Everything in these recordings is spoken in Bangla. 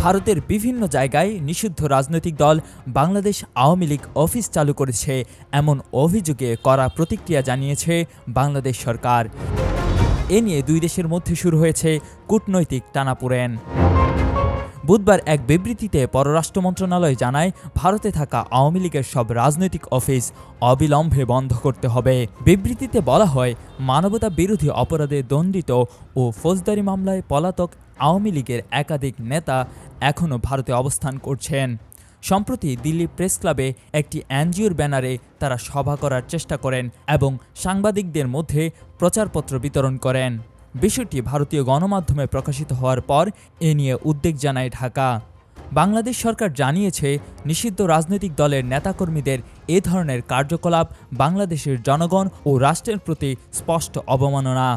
ভারতের বিভিন্ন জায়গায় নিষিদ্ধ রাজনৈতিক দল বাংলাদেশ আওয়ামী লীগ অফিস চালু করেছে এমন অভিযোগে কড়া প্রতিক্রিয়া জানিয়েছে বাংলাদেশ সরকার। এ নিয়ে দুই দেশের মধ্যে শুরু হয়েছে কূটনৈতিক টানাপোড়েন। বুধবার এক বিবৃতিতে পররাষ্ট্র মন্ত্রণালয় জানায়, ভারতে থাকা আওয়ামী লীগের সব রাজনৈতিক অফিস অবিলম্বে বন্ধ করতে হবে। বিবৃতিতে বলা হয়, মানবতা বিরোধী অপরাধে দণ্ডিত ও ফৌজদারি মামলায় পলাতক আওয়ামী লীগের একাধিক নেতা এখনও ভারতে অবস্থান করছেন। সম্প্রতি দিল্লি প্রেস ক্লাবে একটি এনজিওর ব্যানারে তারা সভা করার চেষ্টা করেন এবং সাংবাদিকদের মধ্যে প্রচারপত্র বিতরণ করেন। বিষয়টি ভারতীয় গণমাধ্যমে প্রকাশিত হওয়ার পর এ নিয়ে উদ্বেগ জানায় ঢাকা। বাংলাদেশ সরকার জানিয়েছে, নিষিদ্ধ রাজনৈতিক দলের নেতাকর্মীদের এ ধরনের কার্যকলাপ বাংলাদেশের জনগণ ও রাষ্ট্রের প্রতি স্পষ্ট অবমাননা।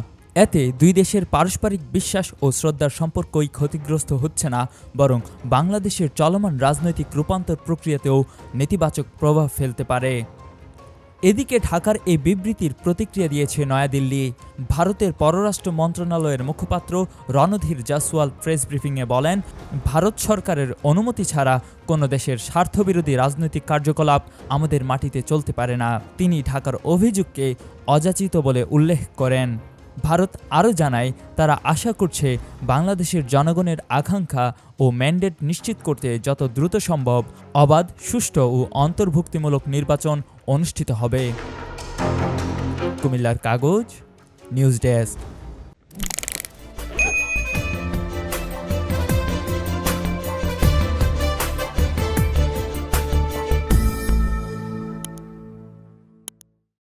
এতে দুই দেশের পারস্পরিক বিশ্বাস ও শ্রদ্ধার সম্পর্কই ক্ষতিগ্রস্ত হচ্ছে না, বরং বাংলাদেশের চলমান রাজনৈতিক রূপান্তর প্রক্রিয়াতেও নেতিবাচক প্রভাব ফেলতে পারে। এদিকে ঢাকার এই বিবৃতির প্রতিক্রিয়া দিয়েছে নয়াদিল্লি। ভারতের পররাষ্ট্র মন্ত্রণালয়ের মুখপাত্র রণধীর জাসওয়াল প্রেস ব্রিফিংয়ে বলেন, ভারত সরকারের অনুমতি ছাড়া কোনো দেশের স্বার্থবিরোধী রাজনৈতিক কার্যকলাপ আমাদের মাটিতে চলতে পারে না। তিনি ঢাকার অভিযোগকে অযাচিত বলে উল্লেখ করেন। ভারত আরও জানায়, তারা আশা করছে বাংলাদেশের জনগণের আকাঙ্ক্ষা ও ম্যান্ডেট নিশ্চিত করতে যত দ্রুত সম্ভব অবাধ, সুষ্ঠু ও অন্তর্ভুক্তিমূলক নির্বাচন অনুষ্ঠিত হবে। কুমিল্লার কাগজ, নিউজ ডেস্ক।